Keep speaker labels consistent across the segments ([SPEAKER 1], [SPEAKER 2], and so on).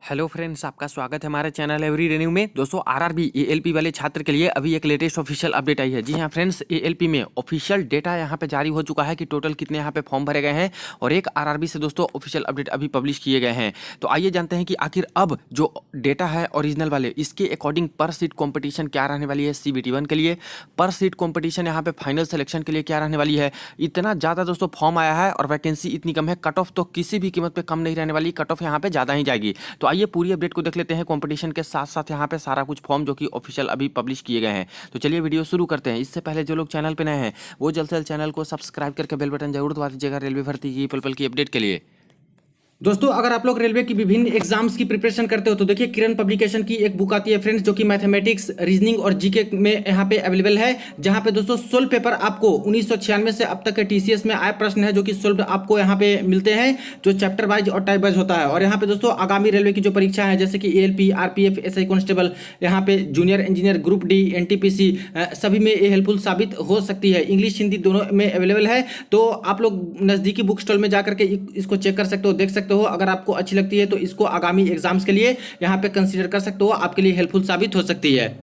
[SPEAKER 1] Hello friends, आपका स्वागत है हमारे चैनल एवरी रेन्यू में। दोस्तों, आरआरबी एएलपी वाले छात्र के लिए अभी एक लेटेस्ट ऑफिशियल अपडेट आई है। जी हाँ फ्रेंड्स, एएलपी में ऑफिशियल डेटा यहाँ पे जारी हो चुका है कि टोटल कितने यहाँ पे फॉर्म भरे गए हैं और एक आरआरबी से दोस्तों ऑफिशियल अपडेट अभी पब्लिश किए गए हैं। तो आइए जानते हैं कि आखिर अब जो डेटा है ओरिजिनल वाले, इसके अकॉर्डिंग पर सीट कॉम्पिटिशन क्या रहने वाली है सीबीटी 1 के लिए, पर सीट कॉम्पिटिशन यहाँ पे फाइनल सिलेक्शन के लिए क्या रहने वाली है। इतना ज़्यादा दोस्तों फॉर्म आया है और वैकेंसी इतनी कम है, कट ऑफ तो किसी भी कीमत पर कम नहीं रहने वाली, कट ऑफ यहाँ पे ज़्यादा ही जाएगी। तो आइए पूरी अपडेट को देख लेते हैं कंपटीशन के साथ साथ यहाँ पे सारा कुछ फॉर्म जो कि ऑफिशियल अभी पब्लिश किए गए हैं। तो चलिए वीडियो शुरू करते हैं। इससे पहले जो लोग चैनल पे नए हैं वो जल्द से जल्द चैनल को सब्सक्राइब करके बेल बटन जरूर दबा दीजिएगा रेलवे भर्ती की पल पल की अपडेट के लिए।
[SPEAKER 2] दोस्तों, अगर आप लोग रेलवे की विभिन्न एग्जाम्स की प्रिपरेशन करते हो तो देखिए किरण पब्लिकेशन की एक बुक आती है फ्रेंड्स, जो कि मैथमेटिक्स, रीजनिंग और जीके में यहाँ पे अवेलेबल है। जहाँ पे दोस्तों 16 पेपर आपको 1996 से अब तक के टीसीएस में आए प्रश्न है जो कि सोल्व आपको यहाँ पे मिलते हैं, जो चैप्टर वाइज और टाइप वाइज होता है। और यहाँ पे दोस्तों आगामी रेलवे की जो परीक्षा है जैसे कि एएलपी, आरपीएफ, एसआई कांस्टेबल, यहाँ पे junior engineer, group D, NTPC, सभी में ये हेल्पफुल साबित हो सकती है। इंग्लिश हिंदी दोनों में अवेलेबल है। तो आप लोग नज़दीकी बुक स्टॉल में जाकर के इसको चेक कर सकते हो, देख सकते हो। अगर आपको अच्छी लगती है तो इसको आगामी एग्जाम्स के लिए यहाँ पे कंसीडर कर सकते हो, आपके लिए हेल्पफुल साबित हो सकती है।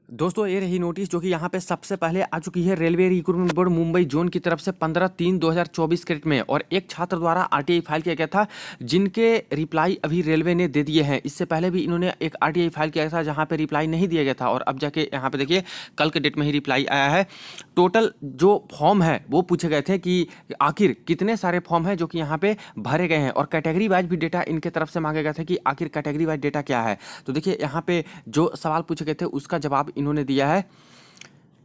[SPEAKER 1] दोस्तों, ये रही नोटिस जो कि यहाँ पे सबसे पहले आ चुकी है railway recruitment board Mumbai zone की तरफ से 15/3/2024 के डेट में, और एक छात्र द्वारा आरटीआई फाइल किया गया था जिनके रिप्लाई अभी रेलवे ने दे दिए हैं। इससे पहले भी इन्होंने एक आरटीआई फाइल किया था जहाँ पे रिप्लाई नहीं दिया गया था, और अब जाके यहाँ पे देखिए कल के डेट में ही रिप्लाई आया है। टोटल जो फॉर्म है वो पूछे गए थे कि आखिर कितने सारे फॉर्म हैं जो कि यहाँ पे भरे गए हैं, और कैटेगरी वाइज भी डेटा इनके तरफ से मांगे गए थे कि आखिर कैटेगरी वाइज डेटा क्या है। तो देखिए यहाँ पे जो सवाल पूछे गए थे उसका जवाब इन्होंने दिया है।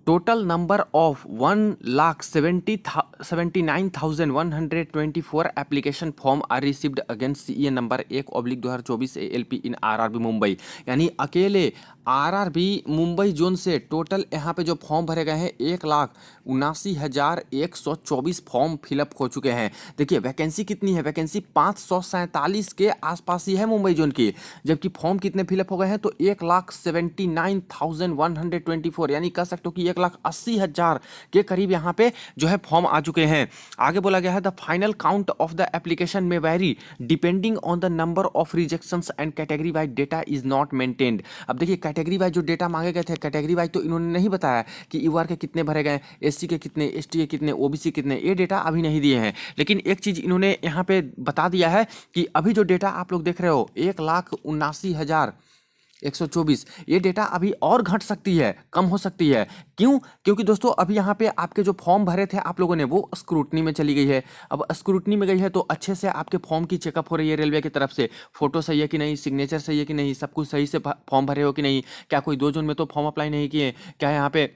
[SPEAKER 1] Total number of 1,79,124 application form are received against CEA number 1/2024 ALP in RRB Mumbai. यानी अकेले आरआरबी मुंबई जोन से टोटल यहाँ पे जो फॉर्म भरे गए हैं 1,79,124 फॉर्म फिलअप हो चुके हैं। देखिए वैकेंसी कितनी है, वैकेंसी 547 के आसपास ही है मुंबई जोन की, जबकि फॉर्म कितने फिलअप हो गए हैं तो 1,79,124, यानी कह सकते हो कि 1,80,000 के करीब यहाँ पे जो है फॉर्म आ चुके हैं। आगे बोला गया है the final count of the application में very depending on the number of rejections and category wise data is not maintained. अब देखिए कैटेगरी वाइज जो डेटा मांगे गए थे, कैटेगरी वाइज तो इन्होंने नहीं बताया कि यूआर के कितने भरे गए, एससी के कितने, एसटी के कितने, ओबीसी कितने, ये डेटा अभी नहीं दिए हैं। लेकिन एक चीज इन्होंने यहाँ पे बता दिया है कि अभी जो डेटा आप लोग देख रहे हो 1,79,124, ये डेटा अभी और घट सकती है, कम हो सकती है। क्यों? क्योंकि दोस्तों अभी यहाँ पे आपके जो फॉर्म भरे थे आप लोगों ने वो स्क्रूटनी में चली गई है। अब स्क्रूटनी में गई है तो अच्छे से आपके फॉर्म की चेकअप हो रही है रेलवे की तरफ से, फोटो सही है कि नहीं, सिग्नेचर सही है कि नहीं, सब कुछ सही से फॉर्म भरे हो कि नहीं, क्या कोई 2 जोन में तो फॉर्म अप्लाई नहीं किए, क्या यहाँ पे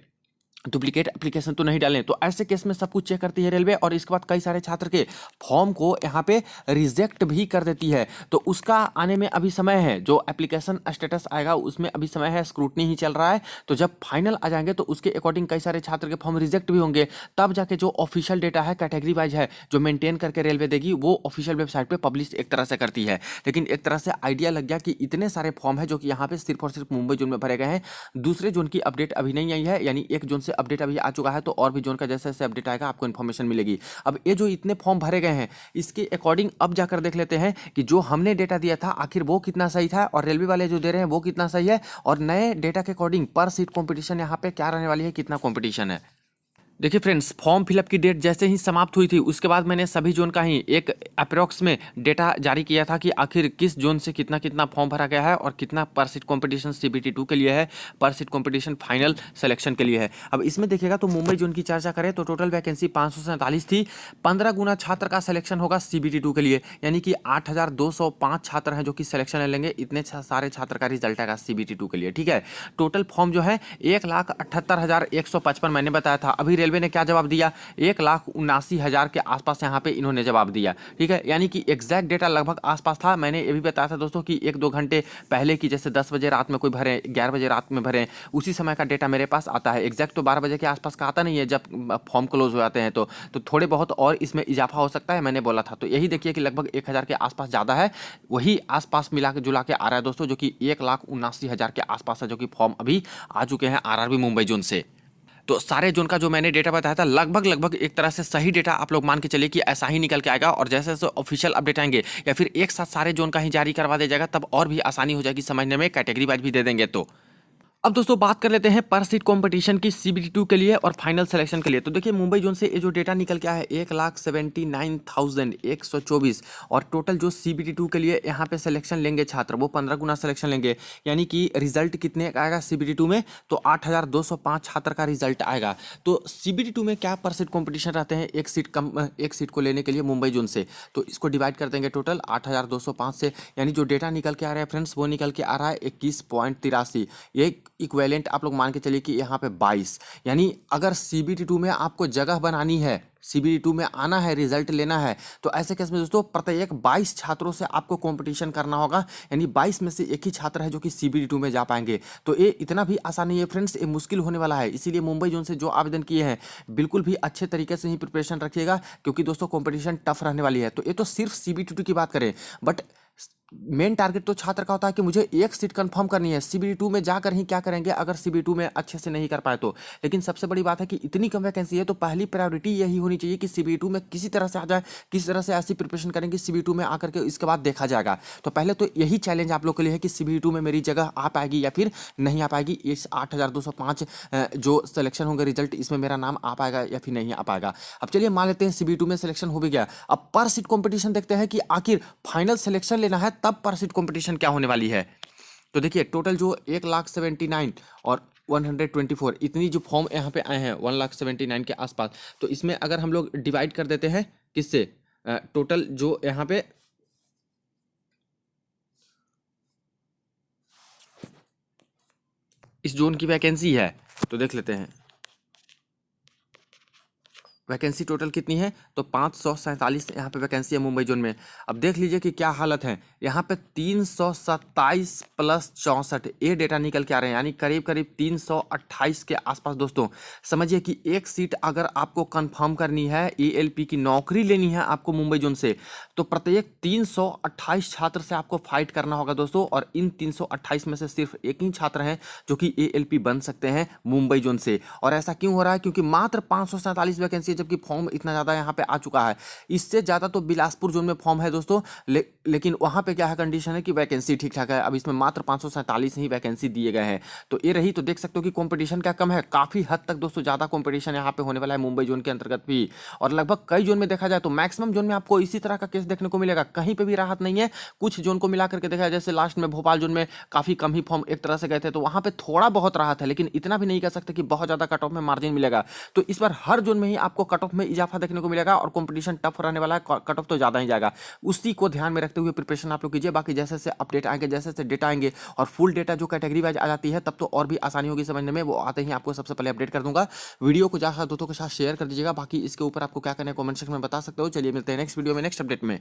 [SPEAKER 1] डुप्लीकेट एप्लीकेशन तो नहीं डालें। तो ऐसे केस में सब कुछ चेक करती है रेलवे, और इसके बाद कई सारे छात्र के फॉर्म को यहाँ पे रिजेक्ट भी कर देती है। तो उसका आने में अभी समय है, जो एप्लीकेशन स्टेटस आएगा उसमें अभी समय है, स्क्रूटनी ही चल रहा है। तो जब फाइनल आ जाएंगे तो उसके अकॉर्डिंग कई सारे छात्र के फॉर्म रिजेक्ट भी होंगे, तब जाके जो ऑफिशियल डेटा है कैटेगरी वाइज है जो मेंटेन करके रेलवे देगी वो ऑफिशियल वेबसाइट पर पब्लिश एक तरह से करती है। लेकिन एक तरह से आइडिया लग गया कि इतने सारे फॉर्म है जो कि यहाँ पे सिर्फ और सिर्फ मुंबई जोन में भरे गए हैं, दूसरे जोन की अपडेट अभी नहीं आई है। यानी एक जोन से अपडेट अभी आ चुका है, तो और भी जोन का जैसे जैसे अपडेट आएगा आपको इन्फॉर्मेशन मिलेगी। अब ये जो इतने फॉर्म भरे गए हैं इसके अकॉर्डिंग अब जाकर देख लेते हैं कि जो हमने डेटा दिया था आखिर वो कितना सही था, और रेलवे वाले जो दे रहे हैं वो कितना सही है, और नए डेटा के अकॉर्डिंग पर सीट कंपटीशन यहाँ पे क्या रहने वाली है, कितना कंपटीशन है। देखिए फ्रेंड्स, फॉर्म फिलअप की डेट जैसे ही समाप्त हुई थी उसके बाद मैंने सभी जोन का ही एक अप्रॉक्स में डेटा जारी किया था कि आखिर किस जोन से कितना कितना फॉर्म भरा गया है और कितना पर सीट कॉम्पिटिशन सीबीटी 2 के लिए है, पर सीट कॉम्पिटिशन फाइनल सिलेक्शन के लिए है। अब इसमें देखिएगा तो मुंबई जोन की चर्चा करें तो टोटल वैकेंसी 547 थी, 15 गुना छात्र का सिलेक्शन होगा सीबीटी 2 के लिए, यानी कि 8,205 छात्र हैं जो कि सिलेक्शन लेंगे। इतने सारे छात्र का रिजल्ट आएगा सीबीटी 2 के लिए, ठीक है। टोटल फॉर्म जो है 1,78,155 मैंने बताया था। अभी रेलवे ने क्या जवाब दिया, 1,79,000 के आसपास यहाँ पे इन्होंने जवाब दिया, ठीक है। यानी कि एग्जैक्ट डेटा लगभग आसपास था। मैंने ये भी बताया था दोस्तों कि 1-2 घंटे पहले की, जैसे 10 बजे रात में कोई भरे, 11 बजे रात में भरे, उसी समय का डेटा मेरे पास आता है। एग्जैक्ट तो 12 बजे के आसपास का आता नहीं है जब फॉर्म क्लोज हो जाते हैं, तो थोड़े बहुत और इसमें इजाफा हो सकता है, मैंने बोला था। तो यही देखिए कि लगभग 1,000 के आसपास ज़्यादा है, वही आसपास मिला के जुला के आ रहा है दोस्तों, जो कि 1,79,000 के आसपास है जो कि फॉर्म अभी आ चुके हैं आरआरबी मुंबई जोन से। तो सारे जोन का जो मैंने डेटा बताया था लगभग एक तरह से सही डेटा आप लोग मान के चलिए कि ऐसा ही निकल के आएगा। और जैसे जैसे ऑफिशियल अपडेट आएंगे या फिर एक साथ सारे जोन का ही जारी करवा दिया जाएगा तब और भी आसानी हो जाएगी समझने में, कैटेगरी वाइज भी दे देंगे। तो अब दोस्तों बात कर लेते हैं पर सीट कंपटीशन की CBT2 के लिए और फाइनल सिलेक्शन के लिए। तो देखिए मुंबई जोन से ये जो डेटा निकल के आया है 1,79,124 और टोटल जो CBT2 के लिए यहाँ पे सिलेक्शन लेंगे छात्र वो 15 गुना सिलेक्शन लेंगे, यानी कि रिजल्ट कितने आएगा CBT2 में, तो 8,205 छात्र का रिजल्ट आएगा। तो CBT2 में क्या पर सीट कॉम्पिटिशन रहते हैं एक सीट को लेने के लिए मुंबई जोन से, तो इसको डिवाइड कर देंगे टोटल 8,205 से, यानी जो डेटा निकल के आ रहा है फ्रेंड्स वो निकल के आ रहा है 21.83। ये इक्वेलेंट आप लोग मान के चलिए कि यहाँ पे 22, यानी अगर CBT2 में आपको जगह बनानी है, CBT2 में आना है, रिजल्ट लेना है, तो ऐसे केस में दोस्तों प्रत्येक 22 छात्रों से आपको कंपटीशन करना होगा, यानी 22 में से एक ही छात्र है जो कि CBT2 में जा पाएंगे। तो ये इतना भी आसान नहीं है फ्रेंड्स, ये मुश्किल होने वाला है। इसीलिए मुंबई जोन से जो आवेदन किए हैं बिल्कुल भी अच्छे तरीके से ही प्रिपरेशन रखिएगा, क्योंकि दोस्तों कंपटीशन टफ रहने वाली है। तो ये तो सिर्फ CBT2 की बात करें, बट मेन टारगेट तो छात्र का होता है कि मुझे एक सीट कंफर्म करनी है। CBT2 में जाकर ही क्या करेंगे अगर CBT2 में अच्छे से नहीं कर पाए तो। लेकिन सबसे बड़ी बात है कि इतनी कम वैकेंसी है तो पहली प्रायोरिटी यही होनी चाहिए कि CBT2 में किसी तरह से आ जाए, किसी तरह से ऐसी प्रिपरेशन करेंगे CBT2 में आकर के इसके बाद देखा जाएगा। तो पहले तो यही चैलेंज आप लोग के लिए है कि CBT2 में मेरी जगह आ पाएगी या फिर नहीं आ पाएगी। इस 8,205 जो सिलेक्शन होंगे रिजल्ट, इसमें मेरा नाम आ पाएगा या फिर नहीं आ पाएगा। अब चलिए मान लेते हैं CBT2 में सिलेक्शन हो भी गया, अब पर सीट कॉम्पिटिशन देखते हैं कि आखिर फाइनल सिलेक्शन लेना है तब पर सीट कंपटीशन क्या होने वाली है। तो देखिए टोटल जो 1,79,000 और 124 इतनी जो फॉर्म यहाँ पे आए हैं 1,79,000 के आसपास, तो इसमें अगर हम लोग डिवाइड कर देते हैं किससे, टोटल जो यहाँ पे इस जोन की वैकेंसी है तो देख लेते हैं वैकेंसी टोटल कितनी है, तो 547 यहाँ पे वैकेंसी है मुंबई जोन में। अब देख लीजिए कि क्या हालत है, यहाँ पे 327 प्लस 64 ये डेटा निकल के आ रहे हैं, यानी करीब करीब 328 के आसपास। दोस्तों समझिए कि एक सीट अगर आपको कंफर्म करनी है, ALP की नौकरी लेनी है आपको मुंबई जोन से, तो प्रत्येक 328 छात्र से आपको फाइट करना होगा दोस्तों। और इन 328 में से सिर्फ एक ही छात्र हैं जो कि ALP बन सकते हैं मुंबई जोन से। और ऐसा क्यों हो रहा है, क्योंकि मात्र 547 वैकेंसी, जबकि फॉर्म इतना ज़्यादा यहाँ पे आ चुका है। इससे ज़्यादा तो बिलासपुर जोन में फॉर्म है दोस्तों, लेकिन वहाँ पे क्या है कंडीशन है कि वैकेंसी ठीक ठाक है। अब इसमें मात्र 547 ही वैकेंसी दिए गए हैं। तो ये रही, तो देख सकते हो कि कंपटीशन क्या कम है, काफ़ी हद तक दोस्तों ज़्यादा कंपटीशन यहाँ पे होने वाला है मुंबई जोन के अंतर्गत भी। और लगभग कई जोन में देखा जाए तो मैक्सिमम जोन में आपको इसी तरह का केस देखने को मिलेगा, कहीं पर भी राहत नहीं है। कुछ जोन को मिला करके देखा जाए, जैसे लास्ट में भोपाल जोन में काफ़ी कम ही फॉर्म एक तरह से गए थे, तो वहाँ पर थोड़ा बहुत राहत है, लेकिन इतना भी नहीं कह सकते कि बहुत ज़्यादा कट ऑफ में मार्जिन मिलेगा। तो इस बार हर जोन में ही आपको कट ऑफ में इजाफा देखने को मिलेगा और कंपटीशन टफ रहने वाला है, कट ऑफ तो ज़्यादा ही जाएगा। उसी को ध्यान में रखते हुए प्रिपरेशन आप लोग कीजिए। बाकी जैसे जैसे अपडेट आएंगे, जैसे जैसे डेटा आएंगे और फुल डेटा जो कैटेगरी वाइज आ जाती है तब तो और भी आसानी होगी समझने में, वो आते ही आपको सबसे पहले अपडेट कर दूंगा। वीडियो को ज़्यादा दोस्तों के साथ शेयर कर दीजिएगा। बाकी इसके ऊपर आपको क्या करना है कमेंट सेक्शन में बता सकते हो। चलिए मिलते हैं नेक्स्ट वीडियो में नेक्स्ट अपडेट में।